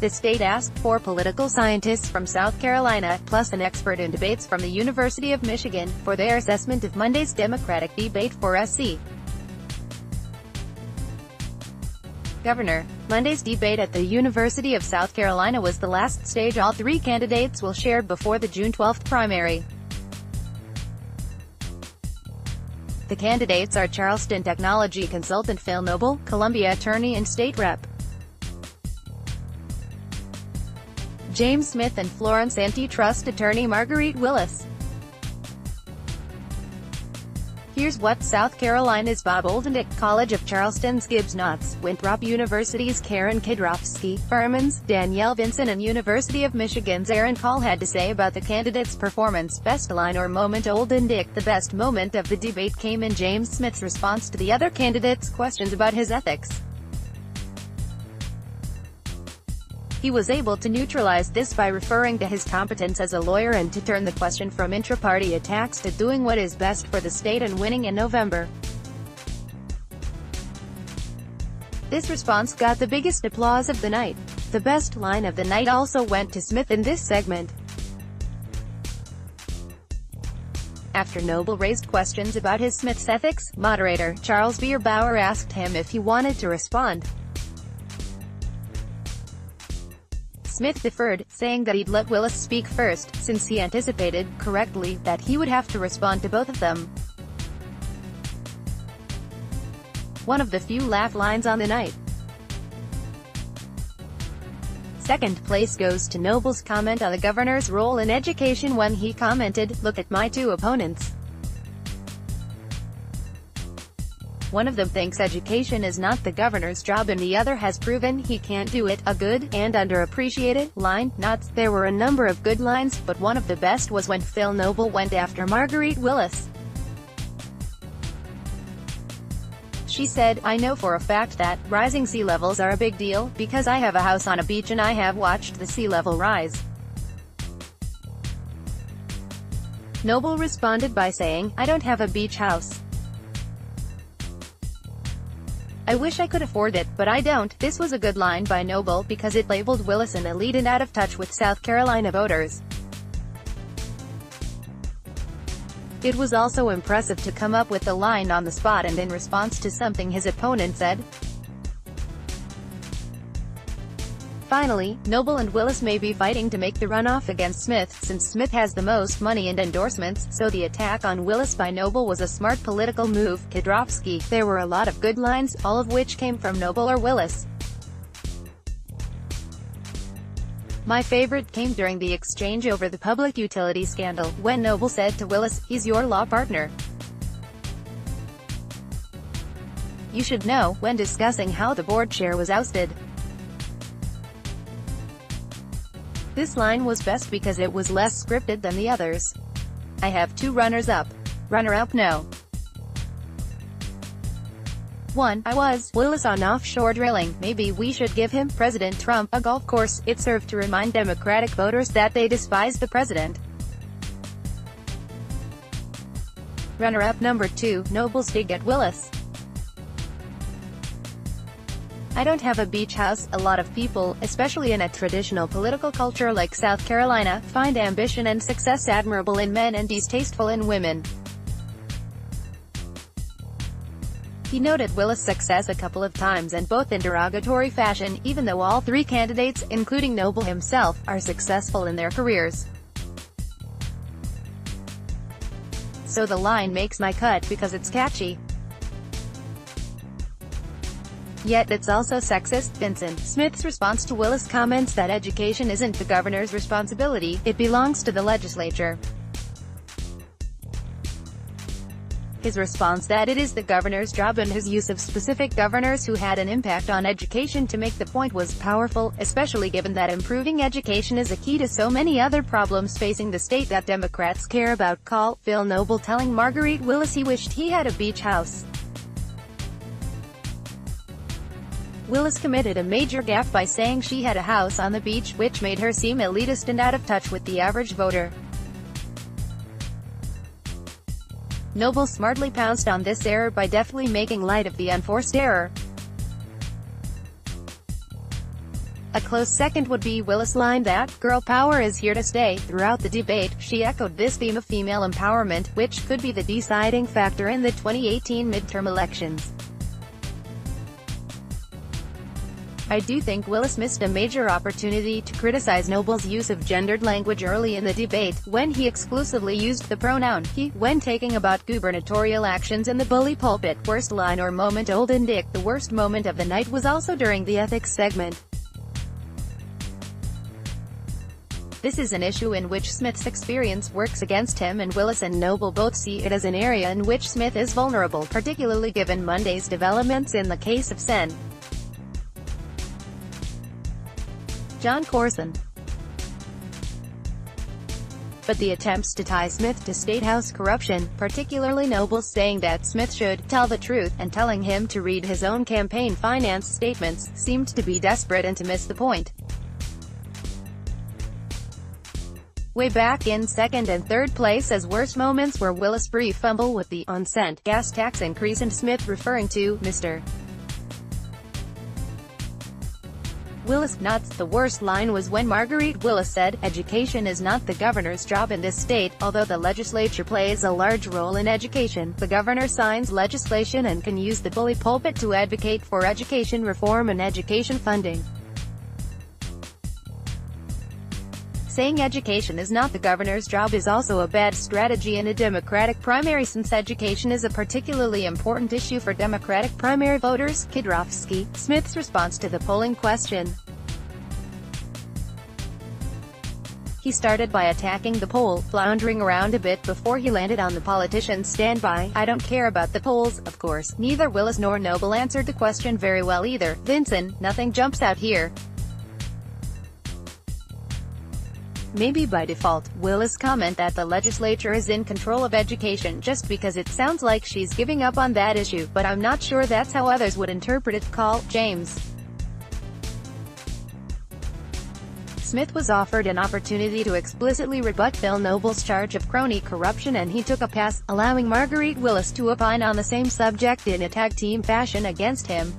The state asked for political scientists from South Carolina, plus an expert in debates from the University of Michigan, for their assessment of Monday's Democratic debate for SC Governor. Monday's debate at the University of South Carolina was the last stage all three candidates will share before the June 12 primary. The candidates are Charleston technology consultant Phil Noble, Columbia attorney and state rep James Smith and Florence antitrust attorney Marguerite Willis. Here's what South Carolina's Bob Oldendick, College of Charleston's Gibbs Knotts, Winthrop University's Karen Kidrowski, Furman's Danielle Vinson and University of Michigan's Aaron Call had to say about the candidates' performance. Best line or moment Oldendick. The best moment of the debate came in James Smith's response to the other candidates' questions about his ethics. He was able to neutralize this by referring to his competence as a lawyer and to turn the question from intra-party attacks to doing what is best for the state and winning in November. This response got the biggest applause of the night. The best line of the night also went to Smith in this segment. After Noble raised questions about his Smith's ethics, moderator Charles Bierbauer asked him if he wanted to respond. Smith deferred, saying that he'd let Willis speak first, since he anticipated, correctly, that he would have to respond to both of them. One of the few laugh lines on the night. Second place goes to Noble's comment on the governor's role in education when he commented, "Look at my two opponents. One of them thinks education is not the governor's job and the other has proven he can't do it." A good, and underappreciated, line. There were a number of good lines, but one of the best was when Phil Noble went after Marguerite Willis. She said, "I know for a fact that rising sea levels are a big deal, because I have a house on a beach and I have watched the sea level rise." Noble responded by saying, "I don't have a beach house. I wish I could afford it, but I don't." This was a good line by Noble because it labeled Willis an elite and out of touch with South Carolina voters. It was also impressive to come up with the line on the spot and in response to something his opponent said. Finally, Noble and Willis may be fighting to make the runoff against Smith, since Smith has the most money and endorsements, so the attack on Willis by Noble was a smart political move. Kidrowski. There were a lot of good lines, all of which came from Noble or Willis. My favorite came during the exchange over the public utility scandal, when Noble said to Willis, "He's your law partner. You should know," when discussing how the board chair was ousted. This line was best because it was less scripted than the others. "I have two runners-up. Runner-up no. 1. I was Willis on offshore drilling. Maybe we should give him President Trump a golf course." It served to remind Democratic voters that they despise the president. Runner-up number 2, Noble's dig at Willis. "I don't have a beach house. A lot of people, especially in a traditional political culture like South Carolina, find ambition and success admirable in men and distasteful in women." He noted Willis' success a couple of times and both in derogatory fashion, even though all three candidates, including Noble himself, are successful in their careers. "So the line makes my cut because it's catchy. Yet it's also sexist." Vinson. Smith's response to Willis' comments that education isn't the governor's responsibility, it belongs to the legislature. His response that it is the governor's job and his use of specific governors who had an impact on education to make the point was powerful, especially given that improving education is a key to so many other problems facing the state that Democrats care about. Call. Phil Noble telling Marguerite Willis he wished he had a beach house. Willis committed a major gaffe by saying she had a house on the beach, which made her seem elitist and out of touch with the average voter. Noble smartly pounced on this error by deftly making light of the unforced error. A close second would be Willis' line that, "Girl power is here to stay." Throughout the debate, she echoed this theme of female empowerment, which could be the deciding factor in the 2018 midterm elections. "I do think Willis missed a major opportunity to criticize Noble's use of gendered language early in the debate, when he exclusively used the pronoun he, when talking about gubernatorial actions in the bully pulpit." Worst line or moment? Olden Dick. The worst moment of the night was also during the ethics segment. This is an issue in which Smith's experience works against him, and Willis and Noble both see it as an area in which Smith is vulnerable, particularly given Monday's developments in the case of Sen. John Corson. But the attempts to tie Smith to State House corruption, particularly Noble saying that Smith should tell the truth, and telling him to read his own campaign finance statements, seemed to be desperate and to miss the point. Way back in second and third place as worst moments were Willis' brief fumble with the on-cent gas tax increase and Smith referring to Mr. Willis. Not the worst line was when Marguerite Willis said, "Education is not the governor's job in this state." Although the legislature plays a large role in education, the governor signs legislation and can use the bully pulpit to advocate for education reform and education funding. Saying education is not the governor's job is also a bad strategy in a Democratic primary, since education is a particularly important issue for Democratic primary voters. Kidrofsky. Smith's response to the polling question. He started by attacking the poll, floundering around a bit before he landed on the politician's standby. "I don't care about the polls." Of course, neither Willis nor Noble answered the question very well either. Vinson. Nothing jumps out here. Maybe by default, Willis' comment that the legislature is in control of education just because it sounds like she's giving up on that issue, but I'm not sure that's how others would interpret it. Call. James. Smith was offered an opportunity to explicitly rebut Phil Noble's charge of crony corruption, and he took a pass, allowing Marguerite Willis to opine on the same subject in a tag-team fashion against him.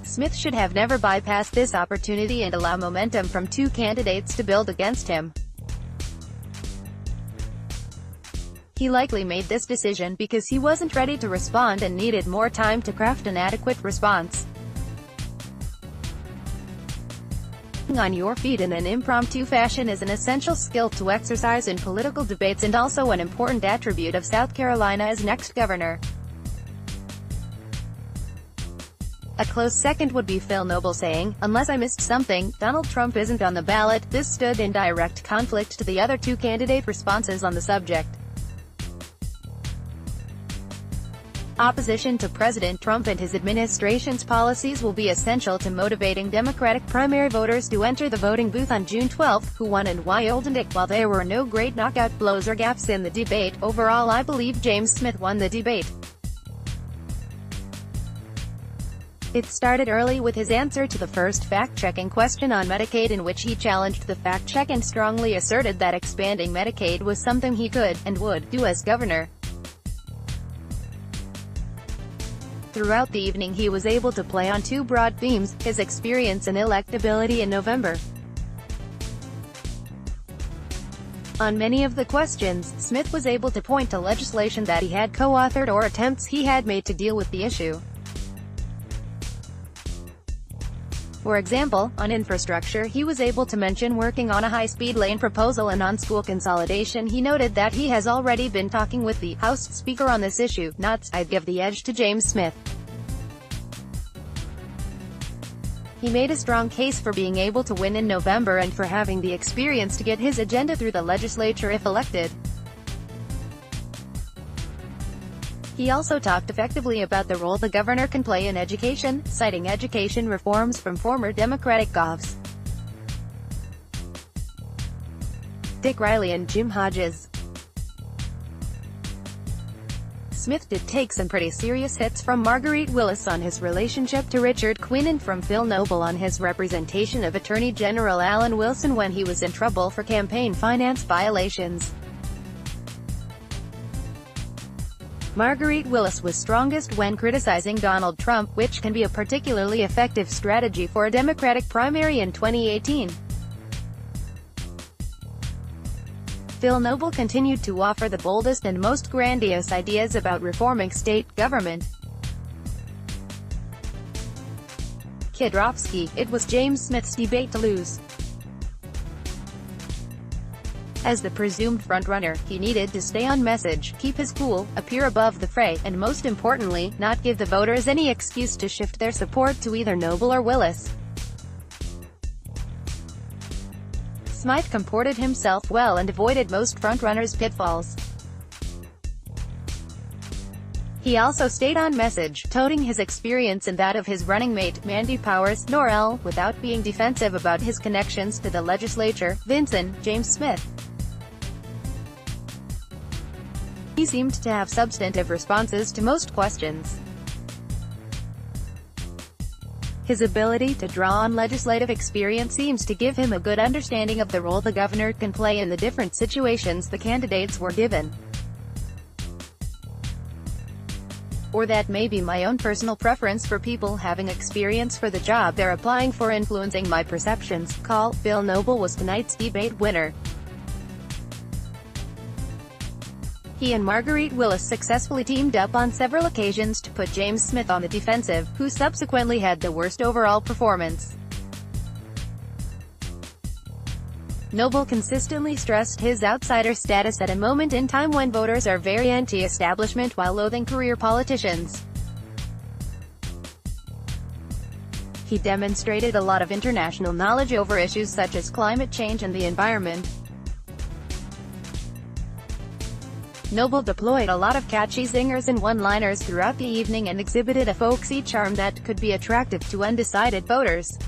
Smith should have never bypassed this opportunity and allow momentum from two candidates to build against him. He likely made this decision because he wasn't ready to respond and needed more time to craft an adequate response. On your feet in an impromptu fashion is an essential skill to exercise in political debates and also an important attribute of South Carolina as next governor. A close second would be Phil Noble saying, "Unless I missed something, Donald Trump isn't on the ballot." This stood in direct conflict to the other two candidate responses on the subject. Opposition to President Trump and his administration's policies will be essential to motivating Democratic primary voters to enter the voting booth on June 12. Who won and why? Olden Dick. While there were no great knockout blows or gaps in the debate, overall I believe James Smith won the debate. It started early with his answer to the first fact-checking question on Medicaid, in which he challenged the fact-check and strongly asserted that expanding Medicaid was something he could, and would, do as governor. Throughout the evening he was able to play on two broad themes: his experience and electability in November. On many of the questions, Smith was able to point to legislation that he had co-authored or attempts he had made to deal with the issue. For example, on infrastructure he was able to mention working on a high-speed lane proposal, and on school consolidation he noted that he has already been talking with the House Speaker on this issue. I'd give the edge to James Smith. He made a strong case for being able to win in November and for having the experience to get his agenda through the legislature if elected. He also talked effectively about the role the governor can play in education, citing education reforms from former Democratic govs Dick Riley and Jim Hodges. Smith did take some pretty serious hits from Marguerite Willis on his relationship to Richard Quinn and from Phil Noble on his representation of Attorney General Alan Wilson when he was in trouble for campaign finance violations. Marguerite Willis was strongest when criticizing Donald Trump, which can be a particularly effective strategy for a Democratic primary in 2018. Phil Noble continued to offer the boldest and most grandiose ideas about reforming state government. Kidrofsky, it was James Smith's debate to lose. As the presumed frontrunner, he needed to stay on message, keep his cool, appear above the fray, and most importantly, not give the voters any excuse to shift their support to either Noble or Willis. Smith comported himself well and avoided most frontrunners' pitfalls. He also stayed on message, toting his experience and that of his running mate, Mandy Powers, Norrell, without being defensive about his connections to the legislature. Vincent, James Smith. He seemed to have substantive responses to most questions. His ability to draw on legislative experience seems to give him a good understanding of the role the governor can play in the different situations the candidates were given. Or that may be my own personal preference for people having experience for the job they're applying for influencing my perceptions. Call. Phil Noble was tonight's debate winner. He and Marguerite Willis successfully teamed up on several occasions to put James Smith on the defensive, who subsequently had the worst overall performance. Noble consistently stressed his outsider status at a moment in time when voters are very anti-establishment while loathing career politicians. He demonstrated a lot of international knowledge over issues such as climate change and the environment. Noble deployed a lot of catchy zingers and one-liners throughout the evening and exhibited a folksy charm that could be attractive to undecided voters.